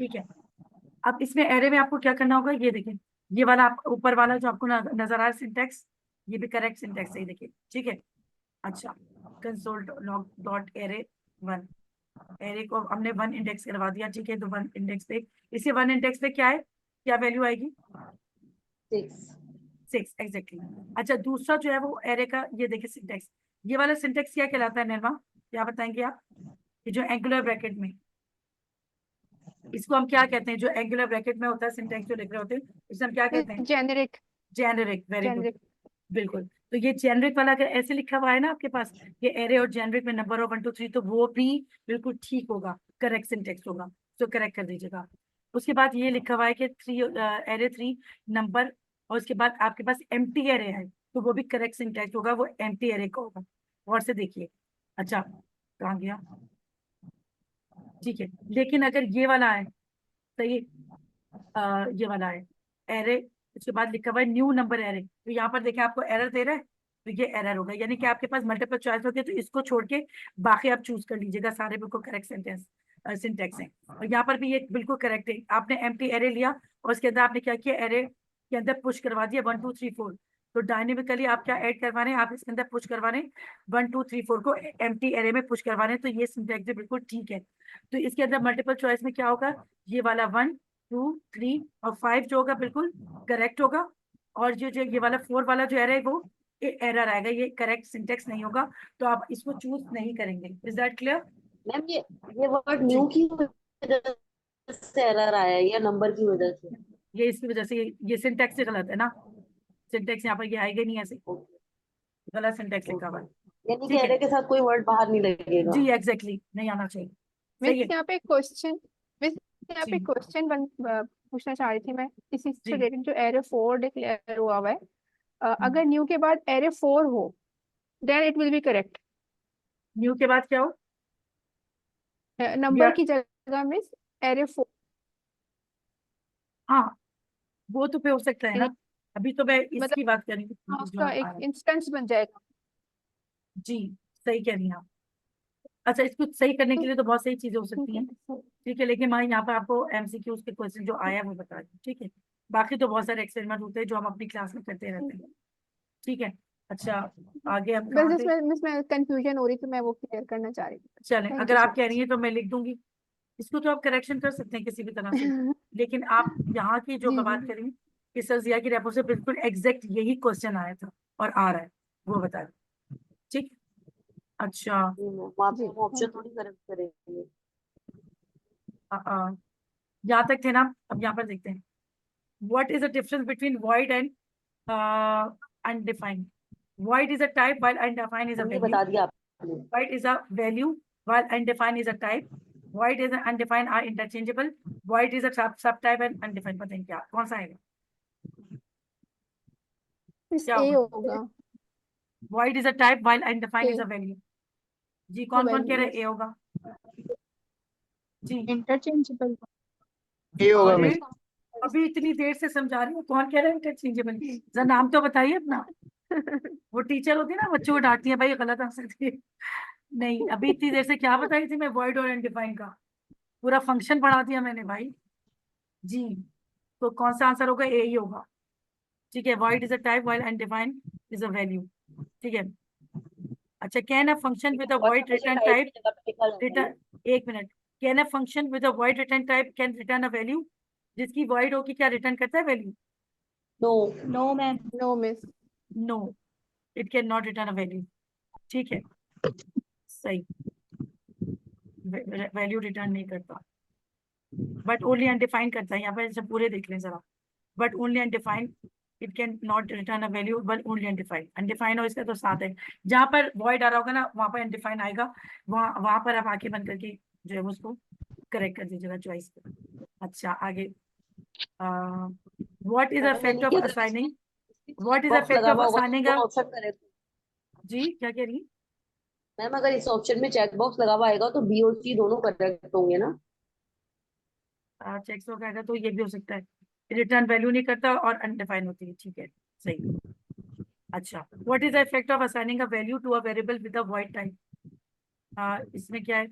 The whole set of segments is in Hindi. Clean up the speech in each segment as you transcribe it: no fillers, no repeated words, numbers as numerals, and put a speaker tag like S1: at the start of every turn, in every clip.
S1: ठीक है। अब इसमें एरे में आपको क्या करना होगा, ये देखिए, ये वाला आप ऊपर वाला जो आपको नजर आ रहा है सिंटेक्स, ये भी करेक्ट सिंटेक्स है, ये देखिए, ठीक है। अच्छा, console log dot array one, array को हमने वन इंडेक्स करवा दिया, ठीक है। तो वन इंडेक्स पे, इसे वन इंडेक्स पे क्या है, क्या वैल्यू आएगी?
S2: 6।
S1: 6 एग्जैक्टली। अच्छा, दूसरा जो है वो एरे का, ये देखिए सिंटेक्स, ये वाला सिंटेक्स क्या कहलाता है निर्मा, क्या बताएंगे आप? ये जो एंगुलर ब्रैकेट में, इसको हम क्या कहते हैं? जो एंगुलर ब्रैकेट में होता है सिंटेक्स जो लिख रहे होते हैं, इसे हम क्या कहते हैं?
S2: Generic.
S1: Generic, very good.
S2: Generic.
S1: बिल्कुल। तो ये जेनरिक वाला अगर ऐसे लिखा हुआ है ना आपके पास, ये एरे और जेनरिक में नंबर ऑफ 1 2 3, तो वो भी बिल्कुल ठीक होगा, करेक्ट सिंटेक्स होगा। तो करेक्ट कर दीजिएगा। उसके बाद ये लिखा हुआ है कि थ्री, एरे 3 नंबर, और उसके बाद आपके पास एम्प्टी एरे है, तो वो भी करेक्ट सिंटेक्स होगा, वो एम्प्टी एरे का होगा। और से देखिए। अच्छा, कहाँ गया? ठीक है। लेकिन अगर ये वाला है, तो ये वाला है एरे, उसके बाद लिखा हुआ है न्यू नंबर एरे, तो यहाँ पर देखें आपको एरर दे रहा है, तो ये एरर होगा। यानी कि आपके पास मल्टीपल चॉइस होती है, तो इसको छोड़ के बाकी आप चूज कर लीजिएगा, सारे बिल्कुल करेक्ट सेंटेंस सिंटेक्स हैं। और यहाँ पर भी ये बिल्कुल करेक्ट है, आपने एम्प्टी एरे लिया और उसके अंदर आपने क्या किया, एरे के अंदर पुश करवा दिया 1 2 3 4, तो डायनेमिकली आप क्या ऐड करवा रहे हैं, आप इसके अंदर पुश करवा रहे हैं 1 2 3 4 को एम्प्टी एरे में पुश करवा रहे हैं, तो ये सिंटेक्स भी बिल्कुल ठीक है। तो इसके अंदर मल्टीपल चॉइस में क्या होगा, ये वाला 1 2 3 और 5 जो होगा बिल्कुल करेक्ट होगा। और जो जो ये वाला 4 वाला जो एरर है वो एरर आएगा, ये करेक्ट सिंटेक्स नहीं होगा, तो आप इसको चूज नहीं करेंगे। Is that clear?
S2: मैम ये वर्ड
S1: जी,
S2: न्यू की वजह से एरर आया है या नंबर की वजह से?
S1: ये इसकी वजह से, ये सिंटेक्स से गलत है ना, सिंटेक्स यहाँ पर ये आएगा ही नहीं ऐसे, गलत सिंटेक्स लिखा हुआ है।
S2: ओके, यानी कि
S1: ठीक है,
S2: एरर के साथ कोई वर्ड बाहर नहीं लगेगा।
S1: जी एग्जैक्टली, नहीं आना चाहिए।
S3: मिस
S1: सही है।
S3: यहाँ पे क्वेश्चन मिस यहाँ पे
S1: जी
S3: क्वेश्चन पूछना चाह रही थी मैं, इसी से
S1: जी।
S3: रिलेटेड। जो एरे 4 डिक्लेयर हुआ हुआ है,
S1: हम्म।
S3: अगर न्यू के बाद एरे 4 हो, then it will be correct.
S1: New के बाद क्या हो?
S3: नंबर
S1: या,
S3: की जगह मिस एरे 4,
S1: हाँ, वो तो पे हो सकता है
S3: यानी
S1: ना। अभी तो मैं
S3: मतलब
S1: इसकी बात कर रही हूँ जो
S3: उसका
S1: आ
S3: एक
S1: रहा है।
S3: इंस्टेंस बन जाएगा।
S1: जी, सही कह रही हैं आप। अच्छा, इसको सही करने के लिए तो बहुत सही चीजें हो सकती हैं। ठीक है, लेकिन मैं यहाँ पर आपको एमसीक्यू के क्वेश्चन जो आया है वो बता दूँ, ठीक है। बाकी तो बहुत सारे एक्सपेरिमेंट होते हैं जो हम अपनी क्लास में करते रहते हैं। ठीक है। अच्छा, आगे हम
S3: बस
S1: कहाँ थे?
S3: जिसमें जिसमें कंफ्यूजन हो रही थी, मैं वो क्लियर करना चाह रही थी।
S1: चलें,
S3: थैंक
S1: अगर
S3: यू सो
S1: आप कह रही हैं तो मैं लिख दूंगी। इसको तो आप करेक्शन कर सकते हैं किसी भी तरह से,
S3: मच।
S1: लेकिन आप यहाँ की जो
S3: जी जी
S1: बात करें कि सर जिया की रेपो से बिल्कुल एग्जैक्ट यही क्वेश्चन आया था और आ रहा है, वो बता दें। ठीक। अच्छा,
S2: वहां पे
S3: जी,
S2: हम ऑप्शन
S3: थैंक यू।
S2: थोड़ी करेक्ट करेंगे।
S1: यहाँ तक थे ना, अब यहाँ पर देखते हैं। What is the difference between void and undefined? Void is a type while undefined is a
S2: हम ये
S1: value.
S2: बता दिया आपने।
S1: Void is a value while undefined is a type. Void is and undefined are interchangeable. Void is a subtype and undefined, पता नहीं क्या कौन सा आएगा,
S3: इस
S1: क्या
S3: ए
S1: होगा?
S3: होगा।
S1: Void is a type while undefined
S3: ए
S1: is a value. जी,
S3: द
S1: कौन कौन कह
S3: वैल्यू,
S1: रहे हैं ए
S3: यस।
S1: होगा? जी।
S3: इंटरचेंजेबल।
S4: ये होगा
S1: अरे,
S4: मिस।
S1: अभी इतनी देर से समझा रही हूँ, कौन कह रहा है इंटरचेंजेबल? जरा नाम तो बताइए अपना। वो टीचर होती है ना, बच्चों को डांटती है, भाई गलत आंसर दिए। नहीं, अभी इतनी देर से क्या बताई थी मैं, वॉइड और अनडिफाइंड का पूरा फंक्शन पढ़ा दिया मैंने भाई। जी, तो कौन सा आंसर होगा? ए ही होगा। ठीक है, void is a type while undefined is a value. ठीक है। अच्छा, कैन अ फंक्शन विद अ
S2: और
S1: वॉइड
S2: हमेशा
S1: रिटर्न
S2: टाइप
S1: टाइप,
S2: की जगह पे लिखा जाता है ना।
S1: रिटर्न, एक minute, can a function with a void return type can return a value? जिसकी वॉइड होगी क्या रिटर्न करता है? Value?
S2: No.
S3: No ma'am, no miss.
S1: No, it can not return a value. ठीक है, सही, वैल्यू रिटर्न नहीं करता, बट ओनली अनडिफाइंड करता है। यहाँ पर सब पूरे देख लें जरा, but only undefined, it can not return a value but only undefined. Undefined हो इसका तो साथ है, जहां पर वॉइड आ रहा होगा ना वहां पर अनडिफाइंड आएगा, वहां वहां पर आप आंखें बंद करके जो है उसको करेक्ट कर दीजिएगा चॉइस पे। अच्छा, आगे, what is the
S2: ma'am
S1: effect
S2: यानी
S1: ऑफ
S2: कि अगर
S1: assigning,
S2: check
S1: what is the
S2: box
S1: effect
S2: लगा
S1: ऑफ
S2: हुआ होगा तो
S1: असाइनिंग
S2: दोनों
S1: अ,
S2: ऑप्शन करेक्ट।
S1: जी क्या कह रही हैं?
S2: मैम अगर इस ऑप्शन में चेक बॉक्स लगा हुआ आएगा तो बी और सी दोनों करेक्ट होंगे ना।
S1: चेक्स वगैरह तो ये भी हो सकता है, रिटर्न वैल्यू नहीं करता और अनडिफाइंड होती है, ठीक है, सही। अच्छा, what is the effect of assigning a value to a variable with a void type? इसमें क्या है,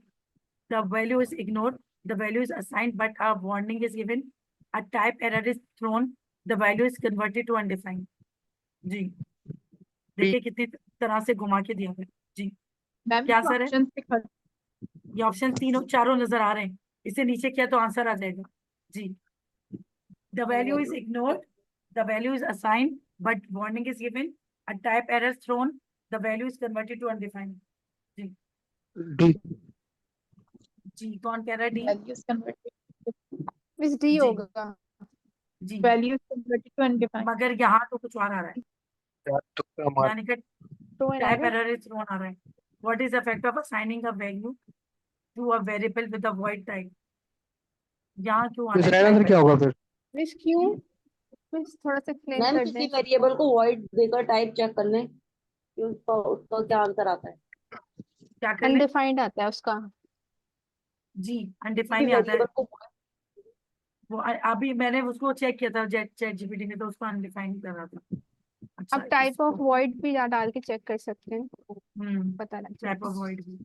S1: the value is ignored the value is assigned but a warning is given, a type error is thrown, the value is converted to undefined. जी देखिए कितनी तरह से घुमा के दिया है जी।
S3: मैम
S1: क्या आंसर है?
S3: ऑप्शन दिखा
S1: ये ऑप्शन तीनों चारों नजर आ रहे हैं, इससे नीचे किया तो आंसर आ जाएगा जी। The value is ignored, the value is assigned, but warning is given, a type error is thrown, the value is converted to undefined. G
S4: D.
S1: G कौन कह रहा है D?
S3: Values converted is D
S1: G.
S3: होगा,
S1: G
S3: values converted to undefined.
S1: मगर यहाँ तो कुछ और आ रहा है,
S4: यार तुक्का मार।
S1: यानी कि
S3: तो इन
S1: type
S3: error
S1: error is thrown आ रहा है। What is the effect of assigning a value to a variable with a void type? यहाँ क्यों आ
S4: तो
S1: रहा
S4: इसका
S1: है
S4: आंसर
S1: type
S4: क्या
S1: error?
S4: होगा फिर?
S3: मिस क्यों, मिस थोड़ा सा एक्सप्लेन
S2: मैम
S3: कर
S2: किसी
S3: दें।
S2: वेरिएबल को वॉइड देकर टाइप चेक कर लें कि उसका उसका क्या आंसर आता है।
S1: क्या कर लें?
S3: अनडिफाइंड आता है उसका।
S1: जी
S2: किसी
S1: अनडिफाइन आता है
S2: वेरिएबल को
S1: वो। अभी मैंने उसको चेक किया था चैट जीपीटी में, तो उसको अनडिफाइन कर रहा था। अच्छा
S3: अब टाइप ऑफ
S1: इसको
S3: वॉइड भी डाल के चेक कर सकते हैं, पता लग
S1: टाइप
S3: जाएगा।
S1: ऑफ वॉइड भी।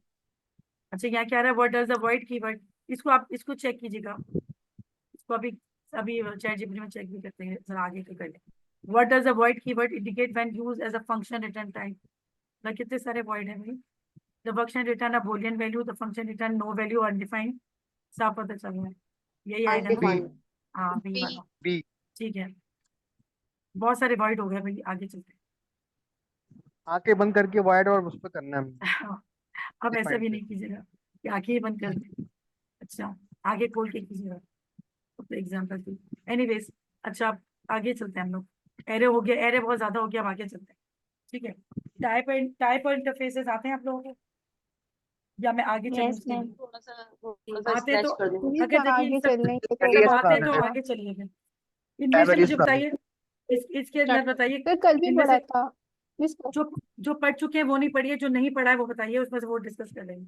S1: अच्छा यहाँ क्या रहा है, what does the void keyword, इसको आप इसको चेक कीजिएगा, इसको अभी अभी चैट जीपीटी में चेक भी करते हैं, जरा आगे के कर लें। What does the void keyword indicate when used as a function return type? मतलब कितने सारे वॉइड है भाई। The function return a boolean value, the function return no value undefined. साफ पता चल रहा है, यही आएगा ना?
S2: अनडिफाइंड।
S1: हाँ बी वाला,
S4: बी।
S1: ठीक है। बहुत सारे वॉइड हो गए भाई, आगे चलते
S4: आंखें बंद करके वाइड और उस पर करना है।
S1: हैं। अब ऐसा भी नहीं कीजिएगा कि आंखें बंद कर दें, अच्छा आगे खोल के कीजिएगा, तो एग्जाम्पल की। एनीवेज अच्छा अब आगे चलते हैं हम लोग। एरे हो गया, एरे बहुत ज्यादा हो गया, अब आगे चलते हैं, ठीक है। टाइप और इंटरफेसेस आते हैं आप लोगों को, या मैं आगे चलूं
S3: यस
S1: उसके
S3: मैम।
S1: लिए?
S2: थोड़ा सा
S1: आते
S2: स्क्रैच
S1: तो
S2: कर दें।
S3: प्लीज
S1: अगर देखिए
S3: आगे
S1: सब
S3: चलने के
S1: सब
S4: एलियस
S1: आते हैं तो
S4: का
S1: आगे चलिए। इनमें से मुझे बताइए, इसके अंदर बताइए,
S3: तो कल भी
S1: इनमें
S3: पढ़ा
S1: से
S3: था मिस।
S1: जो जो पढ़ चुके हैं वो नहीं पढ़िए, जो नहीं पढ़ा है वो बताइए, उसमें से वो डिस्कस कर लेंगे।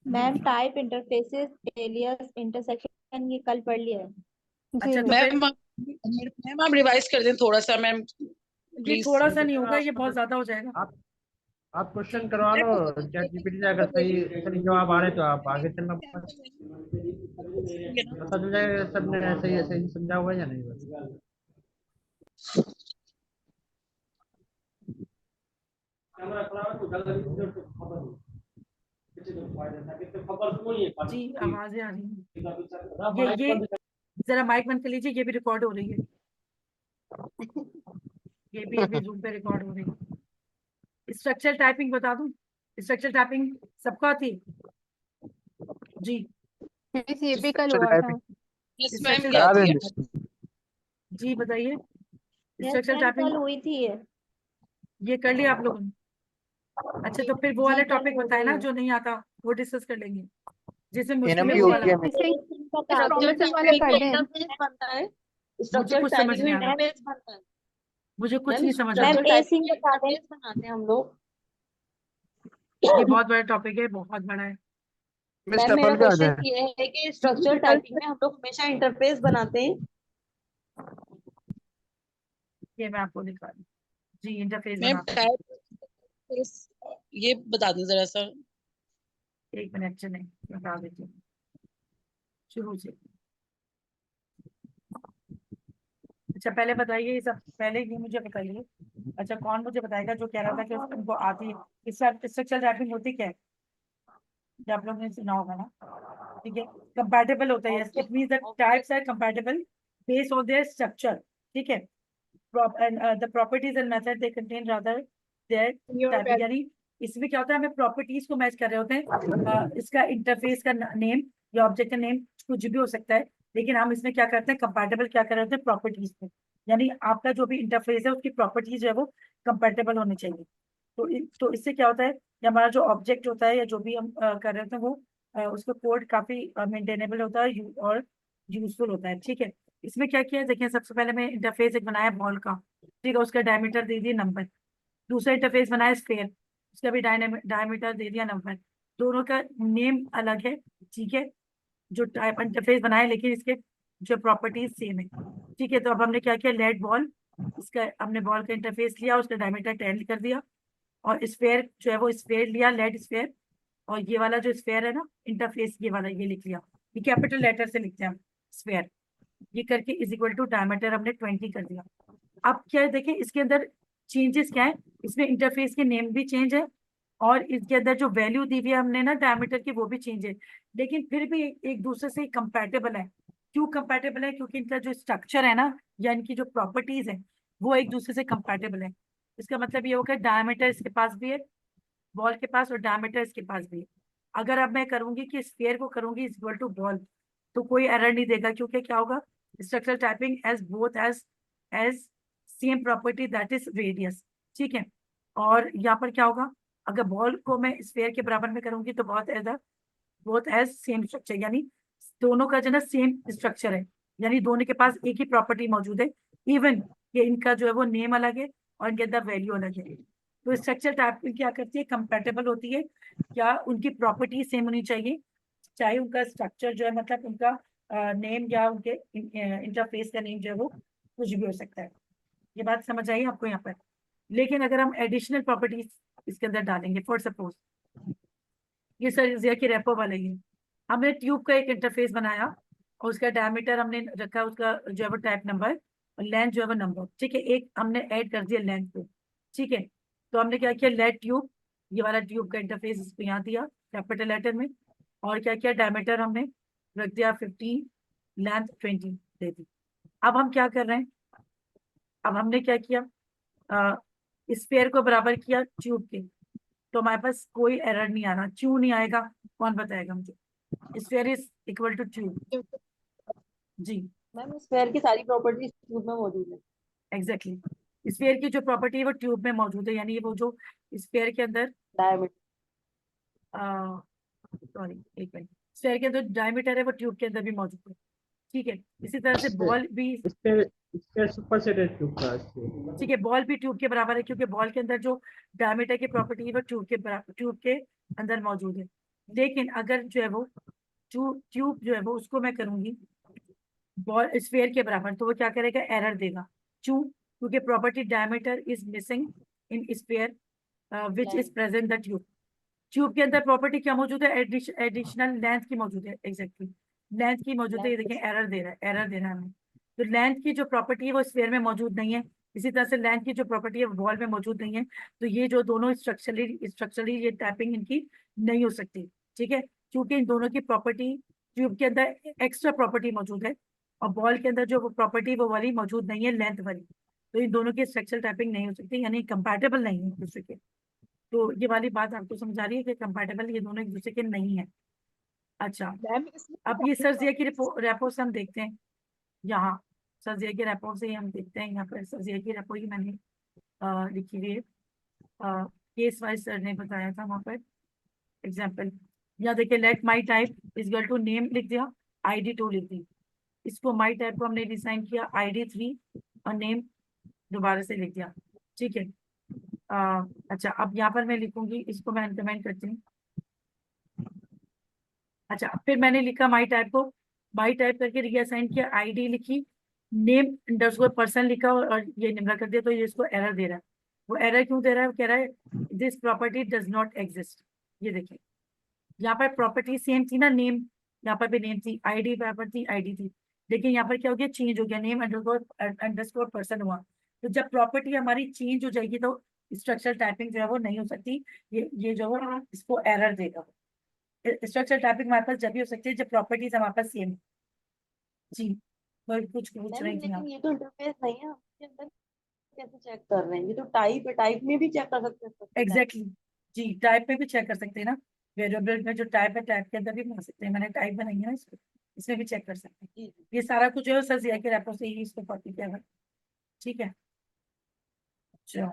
S5: Ma'am type interfaces alias intersection ये कल पढ़ लिया है।
S3: जी
S1: अच्छा तो
S3: मैम।
S1: फिर
S6: मैम आप रिवाइज कर दें थोड़ा सा मैम
S1: ये
S6: प्लीज।
S1: थोड़ा सा नहीं होगा, ये बहुत ज्यादा हो जाएगा।
S7: आप क्वेश्चन करवा लो चैट जीपीटी से, अगर सही जवाब आ रहे तो आप आगे चलना पता चल जाएगा सबने सही सही समझा हुआ है या नहीं।
S1: जी आवाजें आ रही हैं, ये जरा माइक बंद कर लीजिए, ये भी रिकॉर्ड हो रही है, ये भी अभी जूम पे रिकॉर्ड हो रही है। स्ट्रक्चर टाइपिंग बता दूं, स्ट्रक्चर टाइपिंग सबको आती है? जी
S3: मिस ये भी कल
S4: चलो
S3: हुआ था।
S6: यस मैम
S1: स्ट्रक्चर
S6: ये
S4: करा
S6: आती है।
S4: देंगे।
S1: जी बताइए,
S5: यस
S1: स्ट्रक्चर
S5: मैम
S1: टाइपिंग
S5: कल हुई थी ये।
S1: ये कर लिया आप लोगों ने? अच्छा तो फिर वो वाले
S5: जी, कल
S1: टॉपिक
S5: हो
S1: बताए
S5: गई
S1: ना
S5: है।
S1: जो नहीं आता, वो डिस्कस कर लेंगे, जिसमें मुश्किल है
S4: एनएमपी
S1: वो
S4: हो
S1: वाला।
S4: गया मैं।
S3: इसे
S2: स्ट्रक्चर
S3: promises वाले कर दें।
S2: इंटरफेस बनता है,
S1: मुझे
S2: स्ट्रक्चर
S1: कुछ समझ
S2: टाइपिंग
S1: नहीं
S2: में
S1: आ रहा,
S2: इंटरफेस बनता है।
S1: मुझे कुछ
S2: मैम
S1: नहीं समझ आ
S5: मैम
S1: रहा।
S2: स्ट्रक्चर
S5: एसिंग
S2: टाइपिंग
S5: बता दें।
S2: इंटरफेस बनाते हैं हम लोग।
S1: ये बहुत बड़ा टॉपिक है, बहुत बड़ा है।
S4: मिस
S2: मैम मेरा
S4: टफल पे आ
S2: क्वेश्चन
S4: जाए।
S2: ये है कि स्ट्रक्चर टाइपिंग में हम लोग हमेशा इंटरफेस बनाते हैं।
S1: ये मैं आपको दिखा रही हूँ। जी इंटरफेस
S6: मैम
S1: बनाते हैं,
S6: टाइप ये बता दें जरा सा।
S1: एक मिनट चले बता देती हूँ शुरू से। अच्छा पहले बताइए, ये सब पहले ये मुझे बताइए। अच्छा कौन मुझे बताएगा जो कह रहा था कि उनको आती है? इस स्ट्रक्चर टाइपिंग होती क्या है, ये आप लोगों ने सुना होगा ना, ठीक है। कंपैटिबल होता है, it means the types are compatible based on their structure, ठीक है। The properties and method they contain rather their typing, यानी इसमें क्या होता है, हमें प्रॉपर्टीज को मैच कर रहे होते हैं। इसका इंटरफेस का नेम या ऑब्जेक्ट का नेम कुछ भी हो सकता है, लेकिन हम इसमें क्या करते हैं, कंपैटिबल क्या कर रहे होते हैं प्रॉपर्टीज पे, यानी आपका जो भी इंटरफेस है उसकी प्रॉपर्टीज जो है वो कंपैटिबल होनी चाहिए। तो इससे क्या होता है कि हमारा जो ऑब्जेक्ट होता है या जो भी हम कर रहे होते हैं वो उसका कोड काफी मेंटेनेबल होता है और यूजफुल होता है, ठीक है। इसमें क्या किया है देखिए, सबसे पहले मैं इंटरफेस एक बनाया बॉल का, ठीक है, उसका डायमीटर दे दिए नंबर। दूसरा इंटरफेस बनाया स्फेयर, उसका भी डायमीटर दे दिया नंबर। दोनों का नेम अलग है, ठीक है, जो टाइप इंटरफेस बनाए, लेकिन इसके जो प्रॉपर्टीज सेम है, ठीक है। तो अब हमने क्या किया, लेड बॉल, इसका हमने बॉल का इंटरफेस लिया, उसका डायमीटर 10 कर दिया, और स्फेयर जो है वो स्फेयर लिया, लेड स्फेयर, और ये वाला जो स्फेयर है ना इंटरफेस, ये वाला ये लिख लिया, ये कैपिटल लेटर से लिखते हैं हम स्फेयर, ये करके इज इक्वल टू डायमीटर हमने 20 कर दिया। अब क्या है देखें इसके अंदर चेंजेस क्या है, इसमें इंटरफेस के नेम भी चेंज है और इसके अंदर जो वैल्यू दी हुई है हमने ना डायमीटर की वो भी चेंज है, लेकिन फिर भी एक दूसरे से कंपैटिबल है। क्यों कंपैटिबल है? क्योंकि इनका जो स्ट्रक्चर है ना या इनकी जो प्रॉपर्टीज है वो एक दूसरे से कंपैटिबल है। इसका मतलब ये होगा डायमीटर इसके पास भी है बॉल के पास और डायमीटर इसके पास भी है। अगर अब मैं करूंगी कि स्फीयर को करूंगी इज इक्वल टू बॉल तो कोई एरर नहीं देगा, क्योंकि क्या होगा structural typing as both as same property that is radius, ठीक है। और यहाँ पर क्या होगा, अगर बॉल को मैं स्फीयर के बराबर में करूंगी तो बोथ एज सेम स्ट्रक्चर, यानी दोनों का जो है सेम स्ट्रक्चर है, यानी दोनों के पास एक ही प्रॉपर्टी मौजूद है, इवन ये इनका जो है वो नेम अलग है और इनके अंदर वैल्यू अलग है। तो स्ट्रक्चर टाइपिंग क्या करती है, कंपैटिबल होती है, क्या उनकी प्रॉपर्टी सेम होनी चाहिए, चाहे उनका स्ट्रक्चर जो है मतलब उनका नेम या उनके इंटरफेस का नेम जो है वो कुछ भी हो सकता है। ये बात समझ आई आपको यहाँ पर? लेकिन अगर हम एडिशनल प्रॉपर्टीज इसके अंदर डालेंगे, फॉर सपोज ये सर की रेपो वाला ही है, हमने ट्यूब का एक इंटरफेस बनाया और उसका डायमीटर हमने रखा उसका जो है वो टाइप नंबर और लेंथ जो है वो नंबर, ठीक है। एक हमने ऐड कर दिया लेंथ को, ठीक है। तो हमने क्या किया, लेट ट्यूब, ये वाला ट्यूब का इंटरफेस इसको यहाँ दिया कैपिटल लेटर में, और क्या किया डायमीटर हमने रख दिया 15, लेंथ 20 दे दी। अब हम क्या कर रहे हैं, अब हमने क्या किया स्फीयर को बराबर किया ट्यूब के, तो हमारे पास कोई एरर नहीं आ रहा। क्यों नहीं आएगा, कौन बताएगा मुझे? Sphere is equal to tube. जी
S2: मैम स्फेयर की सारी प्रॉपर्टीज ट्यूब में मौजूद है।
S1: एग्जैक्टली स्फीयर की जो प्रॉपर्टी है वो ट्यूब में मौजूद है, यानी वो जो स्फीयर के अंदर
S2: डायमीटर
S1: सॉरी एक मिनट, स्फीयर के अंदर डायमीटर है वो ट्यूब के अंदर भी मौजूद है, ठीक है। इसी तरह से बॉल भी,
S7: इसके सुपर सेट है ट्यूब का
S1: ठीक है, बॉल भी ट्यूब के बराबर है, क्योंकि बॉल के अंदर जो डायमीटर की प्रॉपर्टी है वो ट्यूब के बराबर ट्यूब के अंदर मौजूद है। लेकिन अगर जो है वो ट्यूब जो है वो उसको मैं करूंगी बॉल स्फीयर के बराबर, तो वो क्या करेगा, एरर देगा। क्यों? क्योंकि property diameter is missing in sphere which is present the tube. Tube के अंदर प्रॉपर्टी क्या मौजूद है, एडिशनल लेंथ की मौजूद है, एग्जैक्टली लेंथ की मौजूद है। ये देखें एरर दे रहा है, एरर दे रहा है हमें। तो लेंथ की जो प्रॉपर्टी है वो स्फीयर में मौजूद नहीं है, इसी तरह से लेंथ की जो प्रॉपर्टी है वो बॉल में मौजूद नहीं है। तो ये जो दोनों स्ट्रक्चरली ये टैपिंग इनकी नहीं हो सकती, ठीक है, क्योंकि इन दोनों की प्रॉपर्टी ट्यूब के अंदर एक्स्ट्रा प्रॉपर्टी मौजूद है और बॉल के अंदर जो वो प्रॉपर्टी वो वाली मौजूद नहीं है, लेंथ वाली। तो इन दोनों की स्ट्रक्चरल टाइपिंग नहीं हो सकती, यानी कंपैटिबल नहीं है एक दूसरे के। तो ये वाली बात आपको समझा रही है कि कंपैटिबल ये दोनों एक दूसरे के नहीं है। अच्छा, अब ये सर्जिया की रेपो से हम देखते हैं, यहाँ सर्जिया की रेपो से हम देखते हैं, यहाँ पर सर्जिया की रेपो ही मैंने लिखी हुई है, केस वाइज सर ने बताया था वहाँ पर एग्जाम्पल। यहाँ देखिए let my type is equal to name लिख दिया, ID2 लिख दी, इसको माई टाइप को हमने डिसाइन किया ID3 और नेम दोबारा से लिख दिया, ठीक है। अच्छा, अब यहाँ पर मैं लिखूंगी, इसको मैं इंक्रीमेंट करती हूँ। अच्छा, फिर मैंने लिखा माई टाइप को, माई टाइप करके रीअसाइन किया, ID लिखी, नेम अंडरस्कोर पर्सन लिखा और ये निम्रा कर दिया, तो ये इसको एरर दे रहा है। वो एरर क्यों दे रहा है, वो कह रहा है this property does not exist. ये देखिए यहाँ पर प्रॉपर्टी सेम थी ना, नेम यहाँ पर भी नेम थी, ID बराबर थी ID थी, लेकिन यहाँ पर क्या हो गया, चेंज हो गया, नेम अंडरस्कोर पर्सन हुआ। तो जब प्रॉपर्टी हमारी चेंज हो जाएगी तो स्ट्रक्चरल टाइपिंग जो है वो नहीं हो सकती, ये जो है इसको एरर देगा। स्ट्रक्चरल टाइपिंग हमारे पास जब भी हो सकती है जब प्रॉपर्टीज हमारे पास सेम। जी कुछ पूछ रही थी आप?
S2: लेकिन ये तो इंटरफेस नहीं है, इसके अंदर कैसे चेक कर रहे हैं? ये तो टाइप है, टाइप में भी चेक कर सकते हैं।
S1: एग्जैक्टली जी, टाइप में भी चेक कर सकते हैं ना, वेरिएबल में जो टाइप है टाइप के अंदर भी बना सकते हैं, मैंने टाइप बनाई है ना इसको, इसमें भी चेक कर सकते हैं। ये सारा कुछ जो है सर जिया के रेपो से ही इसको कॉपी किया हुआ है, ठीक है। चलो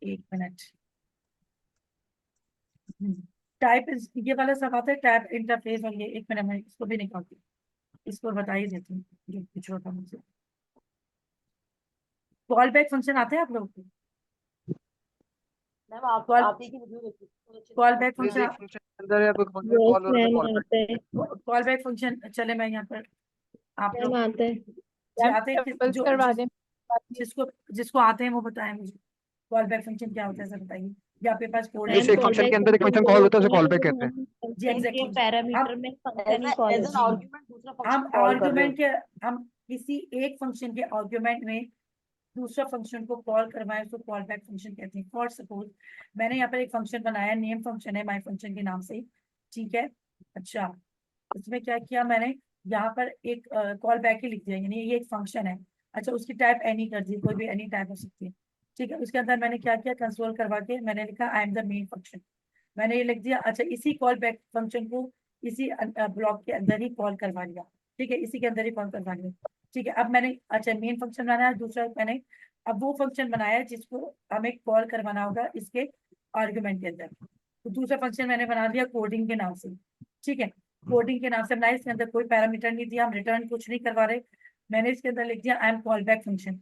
S1: एक मिनट, टाइप ये वाला सब आता है, टाइप इंटरफेस, और ये एक मिनट में इसको भी निकालती हूँ, इसको बता ही देती हूँ जो कुछ होता मुझे। कॉल बैक फंक्शन आता है आप लोगों को?
S2: मैम आप
S1: Call-
S2: आप ही की वीडियो देखिए,
S1: कॉल बैक
S4: प्लीज एक
S1: फंक्शन,
S4: फंक्शन के अंदर या कोई फंक्शन कॉल और
S3: मैम
S4: कॉल
S3: आते हैं,
S1: कॉल बैक फंक्शन चले, मैं यहाँ पर आप लोग
S3: मैम आते हैं।
S1: जी आते हैं
S5: Samples
S1: जो
S5: करवा दें।
S1: जिसको जिसको आते हैं वो बताएं मुझे, कॉल बैक फंक्शन क्या होता है सर बताइए। ये आपके पास कोड है।
S4: जैसे एक फंक्शन के अंदर एक फंक्शन कॉल होता है उसे कॉल बैक कहते हैं।
S1: जी एग्जैक्टली।
S5: पैरामीटर में फंक्शन ही कॉल
S2: एज एन
S5: होता है।
S2: आर्ग्यूमेंट दूसरा फंक्शन
S1: हम
S2: कॉल कर रहे
S1: आर्ग्यूमेंट के हम किसी एक फंक्शन के आर्ग्यूमेंट में दूसरा फंक्शन को कॉल करवाएं तो कॉल बैक फंक्शन कहते हैं। फॉर सपोज मैंने यहाँ पर एक फंक्शन बनाया, नेम फंक्शन है, माय फंक्शन के नाम से, ठीक है। अच्छा, इसमें क्या किया मैंने, यहाँ पर एक कॉल बैक ही लिख दिया, यानी ये एक फंक्शन है। अच्छा, उसकी टाइप एनी कर दी, कोई भी एनी टाइप हो सकती है, ठीक है। उसके अंदर मैंने क्या किया, कंसोल करवा के मैंने लिखा I am the main function, मैंने ये लिख दिया। अच्छा, इसी कॉल बैक फंक्शन को इसी ब्लॉक के अंदर ही कॉल करवा लिया, ठीक है, इसी के अंदर ही कॉल करवा लिया, ठीक है। अब मैंने अच्छा मेन फंक्शन बनाया, दूसरा मैंने अब वो फंक्शन बनाया जिसको हमें कॉल करवाना होगा इसके आर्ग्यूमेंट के अंदर। तो दूसरा फंक्शन मैंने बना दिया कोडिंग के नाम से, ठीक है। कोडिंग के नाम से बनाया, इसके अंदर कोई पैरामीटर नहीं दिया, हम रिटर्न कुछ नहीं करवा रहे। मैंने इसके अंदर लिख दिया I am call back function,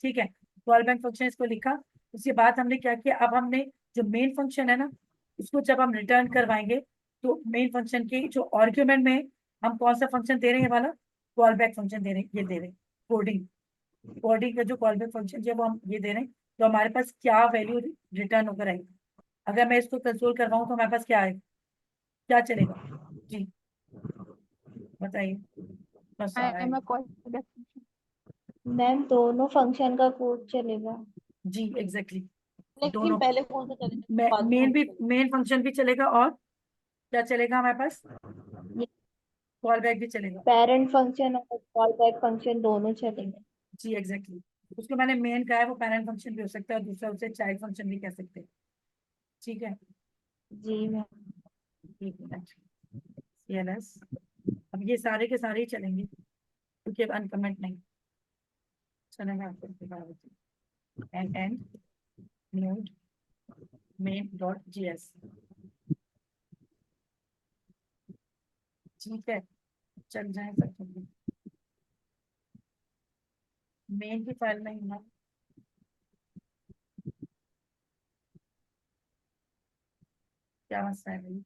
S1: ठीक है। कॉल बैक फंक्शन इसको लिखा। उसके बाद हमने क्या किया, अब हमने जो मेन फंक्शन है ना, उसको जब हम रिटर्न करवाएंगे तो मेन फंक्शन के जो आर्ग्यूमेंट में हम कौन सा फंक्शन दे रहे हैं, ये वाला कॉल बैक फंक्शन दे रहे हैं, ये दे रहे हैं कोडिंग। कोडिंग का जो कॉल बैक फंक्शन जब हम ये दे रहे हैं तो हमारे पास क्या वैल्यू रिटर्न होकर आएगी। अगर मैं इसको कंसोल करवाऊं तो हमारे पास क्या आएगा, क्या चलेगा जी बताइए। बस आ
S3: आई
S1: रहा
S3: एम अ
S1: है
S3: कॉल बैक फंक्शन।
S5: मैम दोनों फंक्शन का कोड चलेगा।
S1: जी एग्जैक्टली।
S2: लेकिन
S1: दोनों
S2: पहले कौन सा चलेगा बाद में
S1: मेन
S2: कौन
S1: भी
S2: सा चलेगा?
S1: मेन फंक्शन भी चलेगा और क्या चलेगा हमारे पास, कॉल बैक भी चलेगा।
S5: पेरेंट फंक्शन और कॉल बैक फंक्शन दोनों चलेंगे।
S1: जी एग्जैक्टली। उसको मैंने मेन कहा है, वो पेरेंट फंक्शन भी हो सकता है और दूसरा उसे चाइल्ड फंक्शन भी कह सकते हैं, ठीक है।
S5: जी मैम।
S1: एक मिनट, CLS। अब ये सारे के सारे ही चलेंगे क्योंकि अब अनकमेंट नहीं चलेगा। आपको and and node main dot GS, ठीक है, चल जाए सब। मेन की फाइल में ही ना, क्या मसला है भाई।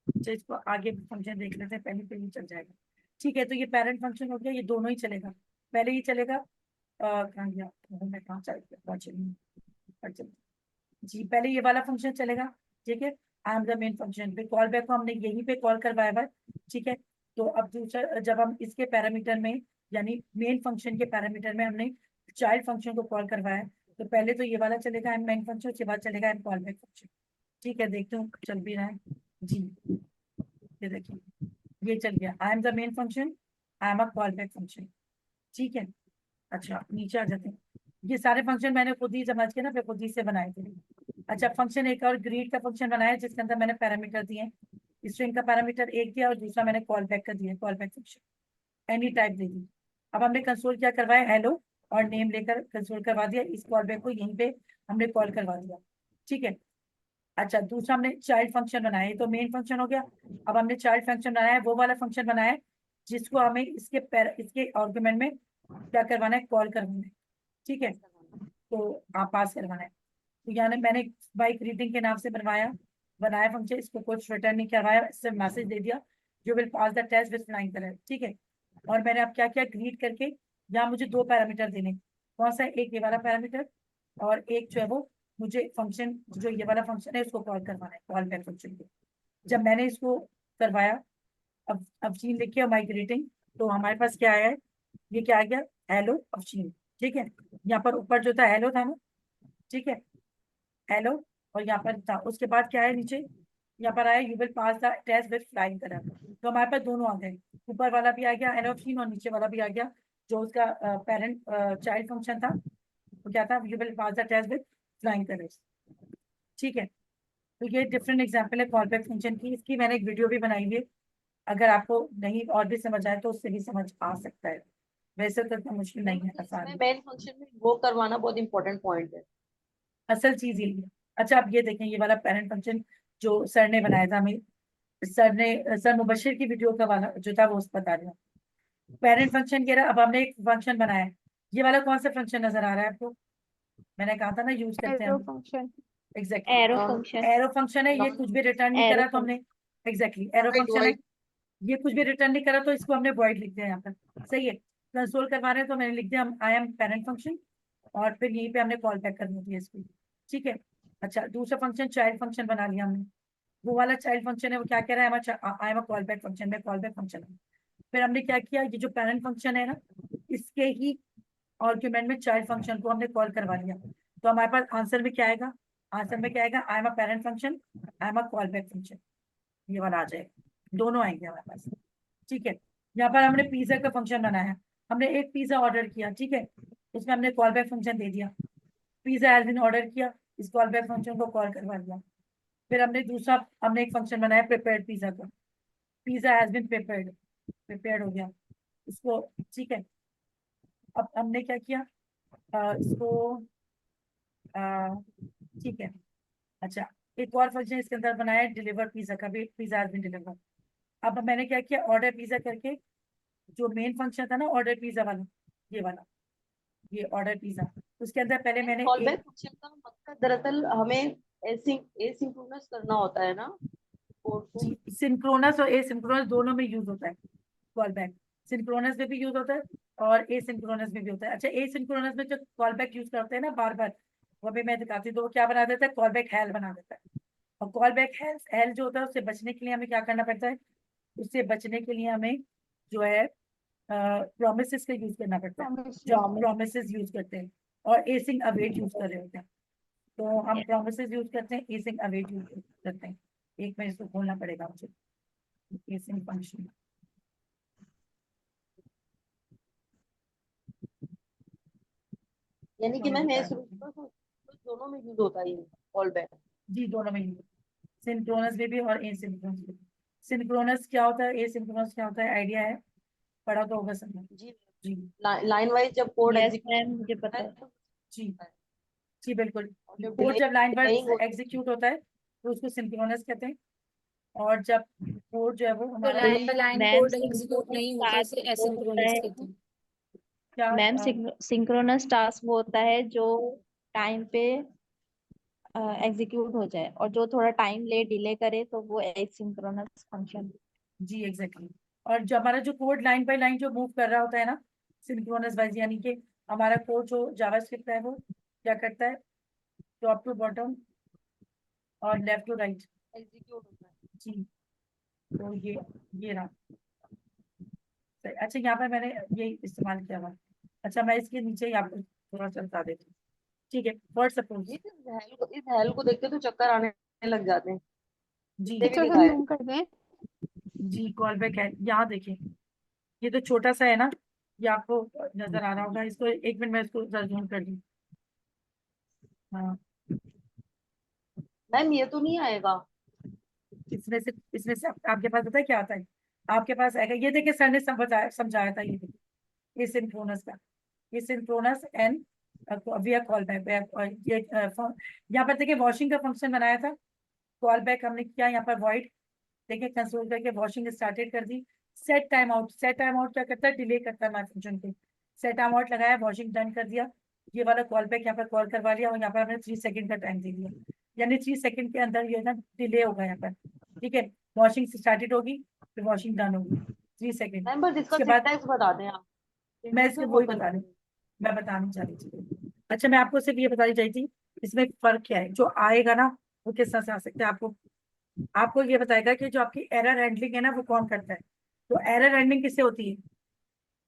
S1: अच्छा, इसको आगे फंक्शन देख लेते हैं, पहले पे ही चल जाएगा, ठीक है। तो ये पेरेंट फंक्शन हो गया, ये दोनों ही चलेगा। पहले ही चलेगा कहाँ गया, मैं कहाँ चल गया, जी पहले ये वाला फंक्शन चलेगा, ठीक है। I am the main function पे कॉल बैक को हमने यहीं पे कॉल करवाया हुआ है, ठीक है। तो अब दूसरा जब हम इसके पैरामीटर में यानी मेन फंक्शन के पैरामीटर में हमने चाइल्ड फंक्शन को कॉल करवाया है, तो पहले तो ये वाला चलेगा आई एम मेन फंक्शन, उसके बाद चलेगा I am call back function, ठीक है। देखते हूँ चल भी रहा है जी, ये देखिए ये चल गया, I am the main function, I am a call back function, ठीक है। अच्छा नीचे आ जाते हैं, ये सारे फंक्शन मैंने खुद ही समझ के ना फिर खुद ही से बनाए थे। अच्छा, फंक्शन एक और ग्रीड का फंक्शन बनाया जिसके अंदर मैंने पैरामीटर दिए, स्ट्रिंग का पैरामीटर एक दिया और दूसरा मैंने कॉल बैक का दिया, call back function any type दे दी। अब हमने कंसोल क्या करवाया, हेलो और नेम लेकर कंसोल करवा दिया, इस कॉल बैक को यहीं पे हमने कॉल करवा दिया, ठीक है। अच्छा, दूसरा हमने चाइल्ड फंक्शन बनाया, ये तो मेन फंक्शन हो गया। अब हमने चाइल्ड फंक्शन बनाया है, वो वाला फंक्शन बनाया है जिसको हमें इसके आर्गुमेंट में क्या करवाना है, कॉल करवाना है, ठीक है। तो आप पास करवाना है, तो यानी मैंने बाई ग्रीटिंग के नाम से बनाया फंक्शन, इसको कुछ रिटर्न नहीं करवाया, सिर्फ मैसेज दे दिया you will pass the test with flying colour, ठीक है। और मैंने अब क्या किया, ग्रीट करके यहाँ मुझे दो पैरामीटर देने, कौन सा, एक ये वाला पैरामीटर और एक जो है वो मुझे फंक्शन जो ये वाला फंक्शन है उसको कॉल करवाना है, कॉल बैक फंक्शन को। जब मैंने इसको करवाया, अब सीन लिखिए और माइग्रेटिंग, तो हमारे पास क्या आया है, ये क्या आ गया, हेलो अफशीन, ठीक है। यहाँ पर ऊपर जो था हेलो था ना, ठीक है, हेलो, और यहाँ पर था, उसके बाद क्या है नीचे, यहाँ पर आया you will pass the test with flying colour, तो हमारे पास दोनों आ गए, ऊपर वाला भी आ गया हेलो अफशीन और नीचे वाला भी आ गया जो उसका पेरेंट चाइल्ड फंक्शन था, वो क्या था, you will pass the test with flying colours, ठीक है। तो ये डिफरेंट एग्जाम्पल है कॉल बैक फंक्शन की, इसकी मैंने एक वीडियो भी बनाई है, अगर आपको नहीं और भी समझ आए तो उससे भी समझ आ सकता है, वैसे तो इतना मुश्किल नहीं है, आसान
S2: इसमें
S1: है।
S2: मेन फंक्शन में वो करवाना बहुत इंपॉर्टेंट पॉइंट है।
S1: असल चीज ये है। अच्छा, आप ये देखें, ये वाला पेरेंट फंक्शन जो सर ने बनाया था, हमें सर मुबशिर की वीडियो का वाला जो था वो बता रहे हैं, पेरेंट फंक्शन कह रहा। अब हमने एक फंक्शन बनाया है, ये वाला कौन सा फंक्शन नजर आ रहा है आपको, मैंने कहा था ना यूज करते हैं
S3: एरो
S1: हम,
S3: function.
S1: Exactly.
S5: Arrow function.
S1: Arrow function है, ये कुछ भी रिटर्न नहीं
S5: एरो
S1: करा तो हमने, एग्जैक्टली एरो
S6: Void,
S1: फंक्शन है,
S6: void.
S1: ये कुछ भी रिटर्न नहीं करा तो इसको हमने वॉइड लिख दिया यहाँ पर, सही है। कंसोल करवा रहे हैं तो मैंने लिख दिया आई एम पेरेंट फंक्शन और फिर यहीं पे हमने कॉल बैक करनी थी इसको, ठीक है। अच्छा, दूसरा फंक्शन चाइल्ड फंक्शन बना लिया हमने। वो वाला चाइल्ड फंक्शन है वो क्या कह रहा है, I am a call back function में कॉल बैक फंक्शन है। फिर हमने क्या किया, ये जो पेरेंट फंक्शन है ना, इसके ही आर्ग्यूमेंट में चाइल्ड फंक्शन को हमने कॉल करवा लिया। तो हमारे पास आंसर में क्या आएगा, आंसर में क्या आएगा, I am a parent function, I am a call back function, ये वाला आ जाएगा, दोनों आएंगे हमारे पास। ठीक है। यहाँ पर हमने पिज्जा का फंक्शन बनाया, हमने एक पिज्जा ऑर्डर किया, ठीक है, उसमें हमने कॉल बैक फंक्शन दे दिया। पिज्जा हैज बीन ऑर्डर किया, इस कॉल बैक फंक्शन को कॉल करवा दिया। फिर हमने एक फंक्शन बनाया प्रिपेयर्ड पिज्जा का, pizza has been prepared, prepared हो गया इसको। ठीक है। अब हमने क्या किया, इसको ठीक है। अच्छा, एक और फंक्शन इसके अंदर बनाया डिलीवर पिज्जा का भी, पिज्जा हैज बीन डिलीवर। अब मैंने क्या किया, ऑर्डर पिज्जा करके जो मेन फंक्शन था ना ऑर्डर पिज्जा वाला, ये वाला, ये ऑर्डर पिज्जा, उसके अंदर पहले मैंने
S2: कॉल
S1: एक
S2: बैक फंक्शन का मकसद दरअसल हमें एसिंक्रोनस करना होता है ना कोड को।
S1: जी, सिंक्रोनस और एसिंक्रोनस दोनों में यूज होता है कॉल बैक। सिंक्रोनस में भी यूज होता है और एसिंक्रोनस में भी होता है। अच्छा, एसिंक्रोनस में जो कॉल बैक यूज करते हैं ना बार बार, वो भी मैं दिखाती हूँ, तो वो क्या बना देता है, कॉल बैक हेल बना देता है। और कॉल बैक हेल हेल जो होता है उससे बचने के लिए हमें क्या करना पड़ता है, उससे बचने के लिए हमें जो है प्रोमिसेस का यूज करना पड़ता है, जो हम प्रोमिसेस यूज करते हैं और एसिंग अवेट यूज कर रहे होते हैं। तो हम प्रोमिसेस यूज करते हैं, एसिंग अवेट यूज करते हैं। एक मिनट इसको खोलना पड़ेगा मुझे, एसिंग फंक्शन।
S2: यानी कि मैम दोनों में यूज होता है ये कॉल बैक।
S1: जी, दोनों में यूज, सिंक्रोनस में भी और एसिंक्रोनस में भी। सिंक्रोनस क्या होता है, एसिंक्रोनस क्या होता है, आइडिया है, पढ़ा तो होगा सबने।
S2: जी,
S1: जी
S2: लाइन वाइज जब कोड
S5: यस
S2: एग्जीक्यूट
S5: मैम, मुझे पता है।
S1: जी जी बिल्कुल।
S2: और जब
S1: कोड जब लाइन बाय
S2: डिलेइंग होती
S1: एग्जीक्यूट होता है तो उसको सिंक्रोनस कहते हैं। और जब कोड जो है वो
S3: तो
S1: हमारा
S3: line by line
S5: ma'am
S3: code execute नहीं होता, इसे
S5: वो होता
S3: एसिंक्रोनस
S5: है,
S3: कहते हैं।
S1: क्या
S5: मैम सिंक्रोनस टास्क वो होता है जो टाइम पे एग्जीक्यूट हो जाए, और जो थोड़ा टाइम ले डिले करे तो वो एसिंक्रोनस फंक्शन।
S1: जी एग्जैक्टली। और जो हमारा जो कोड लाइन बाय लाइन जो मूव कर रहा होता है ना सिंक्रोनस वाइज, यानी कि हमारा कोड जो जावास्क्रिप्ट है वो क्या करता है, टॉप टू बॉटम और लेफ्ट टू राइट।
S2: एग्जीक्यूट होता है।
S1: जी, तो ये रहा। सही। अच्छा, यहाँ पर मैंने ये इस्तेमाल किया हुआ। अच्छा, मैं इसके नीचे ही आपको थोड़ा सा बता देती हूँ। ठीक है, फॉर सपोज।
S2: इस हेल को देख के तो चक्कर आने लग जाते हैं,
S1: जी
S2: जितने भी
S3: चलो
S2: लिखा है।
S3: जूम करते हैं।
S1: जी, कॉल बैक है, यहाँ देखिए, ये तो छोटा सा है ना, ये आपको नजर आ रहा होगा, इसको एक मिनट में इसको जूम कर दूँ। हाँ,
S2: मैम ये तो नहीं आएगा।
S1: इसमें से आपके पास पता है क्या आता है, आपके पास आएगा, ये देखिए सर ने सब बताया समझाया था, ये देखिए ये सिंक्रोनस का, ये synchronous and we are call back. और ये यहाँ पर देखिए वॉशिंग का फंक्शन बनाया था, कॉल बैक हमने किया यहाँ पर वॉइड, देखिए कंसोल करके वॉशिंग स्टार्टेड कर दी। Set timeout, set timeout क्या करता है, डिले करता है हमारे फंक्शन को। सेट टाइम आउट लगाया, वॉशिंग डन कर दिया, ये वाला कॉल बैक यहाँ पर कॉल करवा लिया और यहाँ पर हमने 3 सेकंड का टाइम दे दिया, यानी 3 सेकंड के अंदर ये ना डिले होगा यहाँ पर। ठीक है, वॉशिंग स्टार्टेड होगी फिर वॉशिंग डन होगी 3 सेकंड।
S2: मैम बस इसका
S1: उसके बाद
S2: सिंटैक्स बता दें आप।
S1: मैं
S2: सिंटैक्स
S1: इसमें
S2: में
S1: वही
S2: बहुत
S1: बता रही
S2: कंफ्यूजन।
S1: हूँ, मैं बतानी चाह रही थी। अच्छा, मैं आपको सिर्फ ये बतानी चाहिए थी, इसमें फर्क क्या है, जो आएगा ना वो किस तरह से आ सकता है, आपको आपको ये बताएगा कि जो आपकी एरर हैंडलिंग है ना वो कौन करता है। तो एरर हैंडलिंग किससे होती है,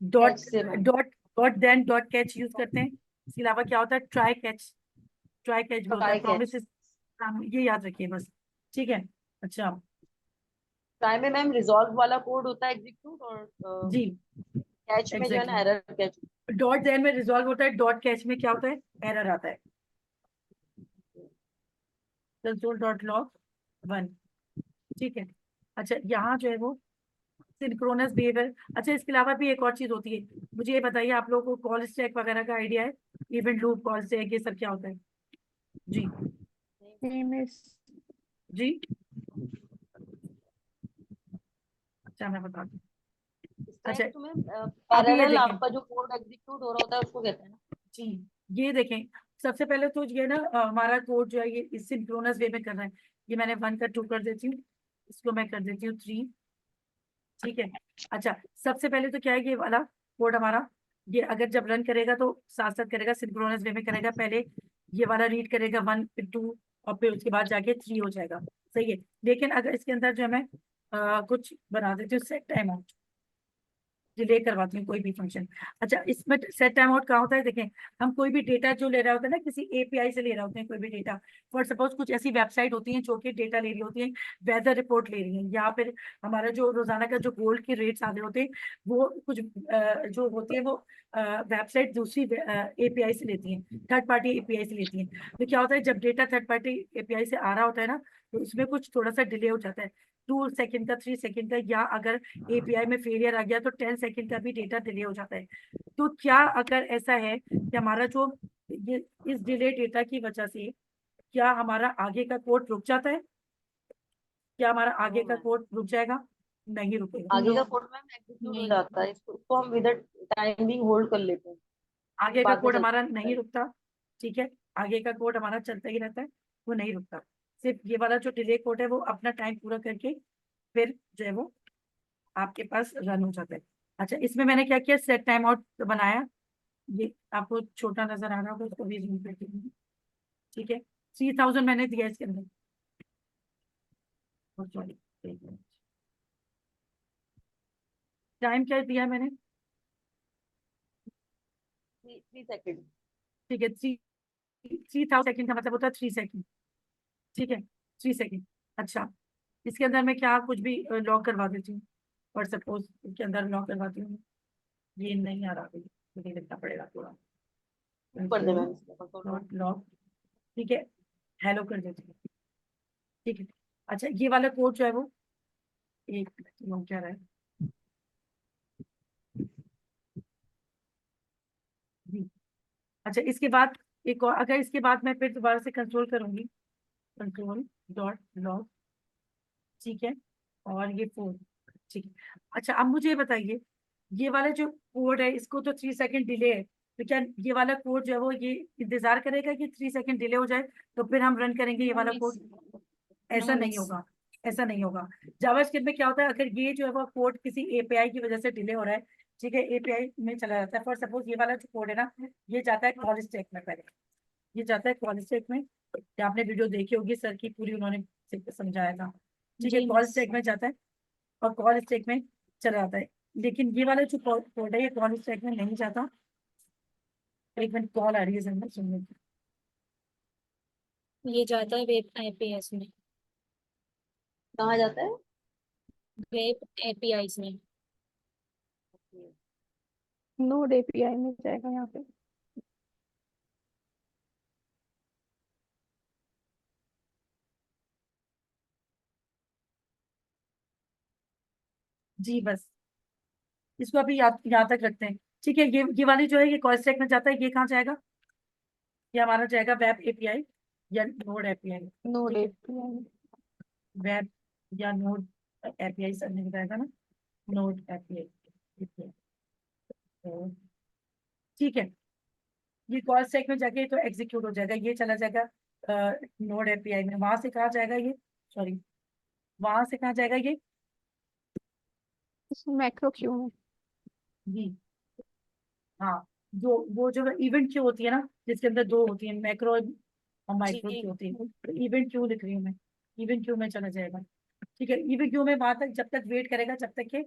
S1: डॉट
S2: कैच से ma'am.
S1: Dot dot then dot catch use करते हैं। इसके अलावा क्या होता है, ट्राई कैच, ट्राई कैच भी होता है,
S2: ट्राई
S1: प्रॉमिस,
S2: कैच।
S1: ये याद रखिए बस। ठीक है। अच्छा
S2: ट्राई में मैम रिजॉल्व वाला कोड होता है एग्जीक्यूट, और
S1: जी
S2: कैच में जो है ना
S1: exactly,
S2: error catch.
S1: Dot then में रिजॉल्व होता है, डॉट कैच में क्या होता है, एरर आता है, कंसोल डॉट लॉग 1। ठीक है। अच्छा, यहाँ जो है वो सिंक्रोनस बिहेवियर। अच्छा, इसके अलावा भी एक और चीज होती है, मुझे ये बताइए आप लोगों को कॉल स्टैक वगैरह का आइडिया है, इवेंट लूप, कॉल स्टैक, ये सब क्या होता है। जी
S3: नेम इज
S1: जी। अच्छा, मैं बता दूँ। अच्छा,
S2: स्टैक तो मैम
S1: अभी ये
S2: पैरेलल
S1: देखें,
S2: आपका जो कोड एग्जीक्यूट हो रहा होता है उसको कहते हैं ना।
S1: जी ये देखें, सबसे पहले तो ये ना हमारा कोड जो है ये इस सिंक्रोनस वे में कर रहा है, ये मैंने 1 का 2 कर देती हूँ, इसको मैं कर देती हूँ 3। ठीक है। अच्छा, सबसे पहले तो क्या है, ये वाला कोड हमारा, ये अगर जब रन करेगा तो साथ साथ करेगा, सिंक्रोनस वे में करेगा, पहले ये वाला रीड करेगा 1 फिर 2 और फिर उसके बाद जाके 3 हो जाएगा। सही है। लेकिन अगर इसके अंदर जो है मैं कुछ बना देती हूँ सेट टाइम आउट, डिले करवाती हूँ कोई भी फंक्शन। अच्छा, इसमें सेट टाइम आउट कहाँ होता है, देखें हम कोई भी डेटा जो ले रहा होता है ना, किसी एपीआई से ले रहे होते हैं कोई भी डेटा। फॉर सपोज कुछ ऐसी वेबसाइट होती हैं जो कि डेटा ले रही होती हैं, वेदर रिपोर्ट ले रही हैं, या फिर हमारा जो रोजाना का जो गोल्ड के रेट्स आ रहे होते हैं, वो कुछ जो होती है वो वेबसाइट दूसरी एपीआई से लेती हैं, थर्ड पार्टी एपीआई से लेती हैं। तो क्या होता है, जब डेटा थर्ड पार्टी एपीआई से आ रहा होता है ना, तो उसमें कुछ थोड़ा सा डिले हो जाता है, 2 सेकंड का, 3 सेकंड का, या अगर एपीआई में फेलियर आ गया तो 10 सेकंड का भी डेटा डिले हो जाता है। तो क्या अगर ऐसा है कि हमारा जो ये इस डिले डेटा की वजह से क्या हमारा आगे का कोड रुक जाता है, क्या हमारा आगे का कोड रुक जाएगा? नहीं रुकेगा।
S2: आगे का कोड मैम एग्जीक्यूट हो जाता है, इसको हम विद टाइमिंग होल्ड कर लेते हैं,
S1: आगे का
S2: बाद में
S1: कोड हमारा
S2: चलता
S1: नहीं
S2: है।
S1: रुकता। ठीक है, आगे का कोड हमारा चलता ही रहता है, वो नहीं रुकता। सिर्फ ये वाला जो डिले कोड है वो अपना टाइम पूरा करके फिर जो है वो आपके पास रन हो जाता है। अच्छा, इसमें मैंने क्या किया, सेट टाइम आउट बनाया। ये आपको छोटा नजर आ रहा होगा, इसको भी जूम करके दूंगी। ठीक है, 3000 मैंने दिया इसके अंदर। सॉरी, टाइम क्या दिया मैंने?
S2: 3 सेकंड।
S1: ठीक है, 3000 सेकंड का मतलब होता है 3 सेकंड। ठीक है, 3 सेकंड। अच्छा, इसके अंदर मैं क्या कुछ भी लॉक करवा देती हूँ, और सपोज इसके अंदर लॉक करवाती हूँ। ये नहीं आ रहा, मुझे लिखना पड़ेगा थोड़ा।
S2: कर दे मैम इसमें कंट्रोल।
S1: Not lock. ठीक है, हेलो कर देती हूँ। ठीक है। अच्छा, ये वाला कोड जो है वो एक लॉक क्या रहा है जी। अच्छा, इसके बाद एक और, अगर इसके बाद मैं फिर दोबारा से कंट्रोल करूंगी, कंट्रोल डॉट लॉग। ठीक है, और ये 4। ठीक है। अच्छा, अब मुझे ये बताइए, ये वाला जो कोड है इसको तो 3 सेकंड डिले है, तो क्या ये वाला कोड जो है वो ये इंतजार करेगा कि 3 सेकंड डिले हो जाए तो फिर हम रन करेंगे ये वाला कोड? ऐसा नहीं होगा, ऐसा नहीं होगा। जावास्क्रिप्ट में क्या होता है, अगर ये जो है वो कोड किसी एपीआई की वजह से डिले हो रहा है, ठीक है, एपीआई में चला जाता है। फॉर सपोज ये वाला जो कोड है ना, ये जाता है कॉल स्टैक में पहले, ये जाता है कॉल स्टैक में। ये आपने वीडियो देखी होगी, सर की पूरी उन्होंने समझाया था। ठीक है, कॉल स्टैक में जाता है और कॉल स्टैक में चला जाता है। लेकिन ये वाला जो कोड है ये कॉल स्टैक में नहीं जाता। एक मिनट, कॉल आ रही है सर, मैं सुनने की।
S8: ये जाता है वेब एपीआईज में,
S2: कहाँ जाता है?
S8: वेब एपीआईज में।
S3: नोड एपीआई में जाएगा यहाँ पे।
S1: जी बस, इसको अभी याद तक रखते हैं। ठीक है, ये वाली जो है ये कॉल स्टैक में जाता है, ये कहाँ जाएगा? ये हमारा जाएगा वेब एपीआई या नोड एपीआई।
S3: नोड
S1: ठीक है,
S3: एपीआई।
S1: वेब या नोड एपीआई सर ने बताया था ना, नोड एपीआई। तो ठीक है, ये कॉल स्टैक में जाके तो एग्जीक्यूट हो जाएगा, ये चला जाएगा नोड एपीआई में। वहां से कहाँ जाएगा ये, सॉरी, वहां से कहाँ जाएगा ये?
S3: मैक्रो क्यू में।
S1: जी हाँ, जो वो जो इवेंट क्यू होती है ना, जिसके अंदर दो होती है, मैक्रो और माइक्रो
S8: जी
S1: क्यू होती है, तो इवेंट क्यू लिख रही हूँ मैं, इवेंट क्यू में चला जाएगा। ठीक है, इवेंट क्यू में वहां तक जब तक वेट करेगा जब तक कि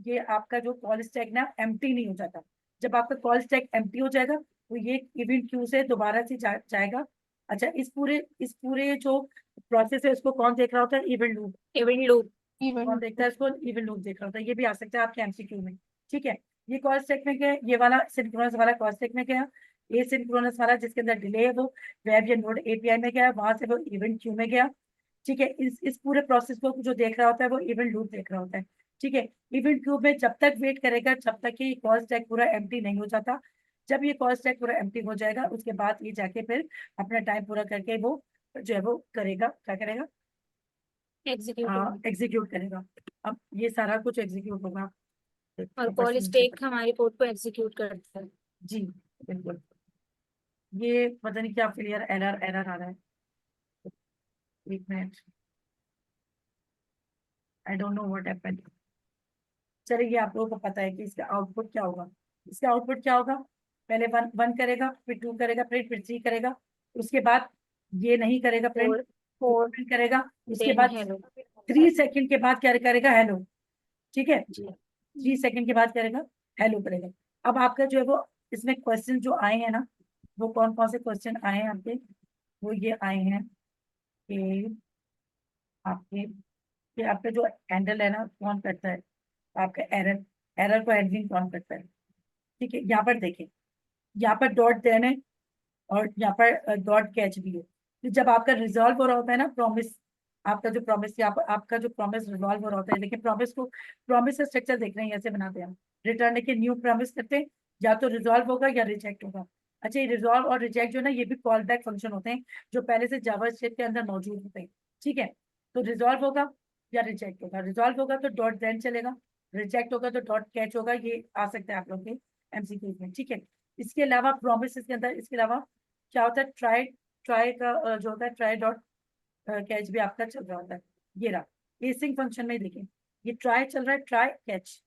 S1: ये आपका जो कॉल स्टैक ना एम्प्टी नहीं हो जाता। जब आपका कॉल स्टैक एम्प्टी हो जाएगा तो ये इवेंट क्यू से दोबारा से जाएगा। अच्छा, इस पूरे जो प्रोसेस है उसको कौन देख रहा होता है? Event loop.
S8: Event loop.
S1: कौन देखता है इसको? इवेंट लूप देख रहा होता है। ये भी आ सकता है आपके एमसीक्यू में। ठीक है, ये कॉल स्टैक में गया, ये वाला सिंक्रोनस वाला कॉल स्टैक में गया, ये सिंक्रोनस वाला जिसके अंदर डिले है वो वेब या नोड एपीआई में गया, वहां से वो इवेंट क्यू में गया। ठीक है, इस पूरे प्रोसेस को जो देख रहा होता है वो इवेंट लूप देख रहा होता है। ठीक है, इवेंट क्यू में जब तक वेट करेगा जब तक कि कॉल स्टैक पूरा एम्प्टी नहीं हो जाता। जब ये कॉल स्टैक पूरा एम्प्टी हो जाएगा उसके बाद ये जाके फिर अपना टाइम पूरा करके वो जो है वो करेगा, क्या करेगा?
S8: एग्जीक्यूट।
S1: एग्जीक्यूट करेगा। अब ये सारा कुछ एग्जीक्यूट होगा।
S8: और
S1: ऊपर
S8: कॉल
S1: से नीचे तक।
S8: स्टैक हमारे कोड को एग्जीक्यूट करता है।
S1: जी बिल्कुल। ये पता नहीं क्या फेलियर, एरर एरर आ रहा है, एक minute, I don't know what happened. चलिए, ये आप लोगों को पता है कि इसका आउटपुट क्या होगा। इसका आउटपुट क्या होगा? पहले वन वन करेगा, फिर 2 करेगा, फिर 3 करेगा, उसके बाद ये नहीं करेगा प्रिंट,
S3: फोर
S1: प्रिंट करेगा, उसके
S8: Then
S1: बाद
S8: hello.
S1: 3 सेकंड के बाद क्या करेगा, हेलो। ठीक है,
S8: जी
S1: 3 सेकंड के बाद करेगा, हेलो करेगा। अब आपका जो है वो इसमें क्वेश्चन जो आए हैं ना, वो कौन कौन से क्वेश्चन आए हैं आपके, वो ये आए हैं कि आपके कि आपका जो हैंडल है ना कौन करता है, आपका एरर, एरर को हैंडलिंग कौन करता है। ठीक है, यहाँ पर देखें, यहाँ पर डॉट देन है और यहाँ पर डॉट कैच भी है। तो जब आपका रिजॉल्व हो रहा होता है ना प्रॉमिस, आपका जो प्रॉमिस यहाँ पर आपका जो प्रॉमिस रिजॉल्व हो रहा होता है, लेकिन प्रॉमिस को, प्रॉमिस का स्ट्रक्चर देख रहे हैं ऐसे बनाते हैं हम, रिटर्न के न्यू प्रॉमिस करते हैं, या तो रिजॉल्व होगा या रिजेक्ट होगा। अच्छा, ये रिजॉल्व और रिजेक्ट जो है ना, ये भी कॉल बैक फंक्शन होते हैं जो पहले से जावास्क्रिप्ट के अंदर मौजूद होते हैं। ठीक है, तो रिजॉल्व होगा या रिजेक्ट होगा, रिजॉल्व होगा तो डॉट देन चलेगा, रिजेक्ट होगा तो डॉट कैच होगा। ये आ सकता है आप लोग के एमसीक्यूज में। ठीक है, इसके अलावा प्रॉमिस के अंदर इसके अलावा क्या होता है, ट्राई, ट्राई का जो होता है ट्राई डॉट कैच भी आपका चल रहा होता है। ये रहा एसिंग फंक्शन में, देखें ये ट्राई चल रहा है, ट्राई कैच,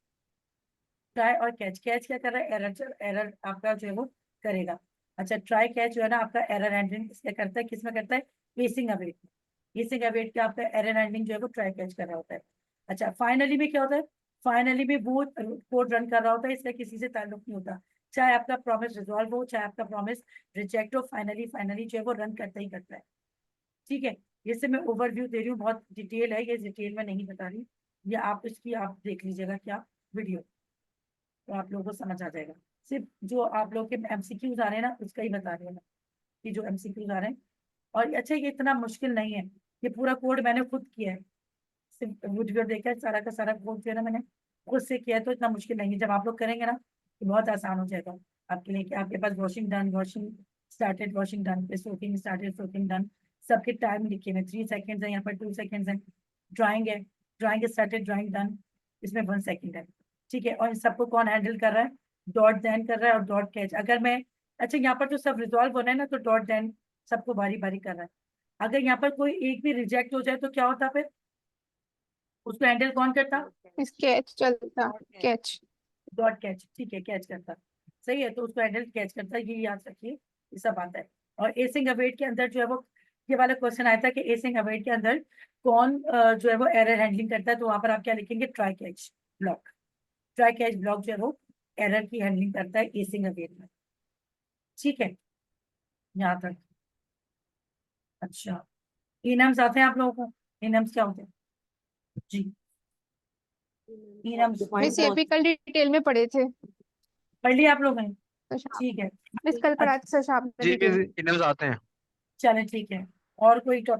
S1: ट्राई और कैच, कैच क्या कर रहा है, एरर, एरर आपका जो है वो करेगा। अच्छा, ट्राई कैच जो है ना आपका एरर हैंडलिंग क्या करता है, किसमें करता है, एसिंग अवेट, एसिंग अवेट का आपका एरर हैंडलिंग जो है वो ट्राई कैच कर रहा होता है। अच्छा, फाइनली में क्या होता है, फाइनली में वो कोड रन कर रहा होता है, इसका किसी से ताल्लुक नहीं होता, चाहे आपका प्रॉमिस रिजॉल्व हो चाहे आपका प्रॉमिस रिजेक्ट हो, फाइनली फाइनली जो है वो रन करता ही करता है। ठीक है, ये से मैं ओवरव्यू दे रही हूँ, बहुत डिटेल है ये, डिटेल में नहीं बता रही, ये आप इसकी आप देख लीजिएगा क्या वीडियो, तो आप लोगों को समझ आ जाएगा। सिर्फ जो आप लोग के एमसीक्यूज आ रहे हैं ना उसका ही बता रही हूँ मैं, कि जो एमसीक्यूज आ रहे हैं। और अच्छा, ये इतना मुश्किल नहीं है, ये पूरा कोड मैंने खुद किया है, सिर्फ वीडियो देखकर सारा का सारा कोड जो है ना मैंने खुद से किया है, तो इतना मुश्किल नहीं है। जब आप लोग करेंगे ना तो बहुत आसान हो जाएगा आपके लिए, कि आपके पास washing done, washing started, washing done पे सोकिंग स्टार्टेड, सोकिंग डन, सबके टाइम लिखे हुए, 3 सेकेंड्स है यहाँ पर, 2 सेकेंड्स है, ड्राइंग है, ड्राइंग स्टार्टेड, ड्राइंग डन, इसमें 1 सेकेंड है। ठीक है, और इन सबको कौन हैंडल कर रहा है, डॉट देन कर रहा है और डॉट कैच। अगर मैं, अच्छा यहाँ पर तो सब रिजॉल्व हो रहा है ना, तो डॉट देन सबको बारी बारी कर रहा है। अगर यहाँ पर कोई एक भी रिजेक्ट हो जाए तो क्या होता फिर, उसको हैंडल कौन करता,
S3: स्केच चलता, कैच।
S1: Dot catch. ठीक है, कैच करता, सही है, तो उसको हैंडल कैच करता है, ये याद रखिए, ये सब आता है। और एसिंग अवेट के अंदर जो है वो, ये वाला क्वेश्चन आया था कि एसिंग अवेट के अंदर कौन जो है वो एरर हैंडलिंग करता है, तो वहां पर आप क्या लिखेंगे, try catch block, try catch block जो है वो एरर की हैंडलिंग करता है एसिंग अवेट में। ठीक है, यहाँ तक। अच्छा, इनम्स आते हैं आप लोगों को, इनम्स क्या होते हैं जी, इनम्स
S3: मिस ये भी कल डिटेल में पढ़े थे।
S1: पढ़ लिया आप लोगों ने,
S3: अच्छा,
S1: ठीक है।
S3: मिस कल पढ़ा था, अच्छा आपने
S4: जी
S3: डिटेल।
S4: इनम्स आते हैं।
S1: चले ठीक है, और कोई टॉपिक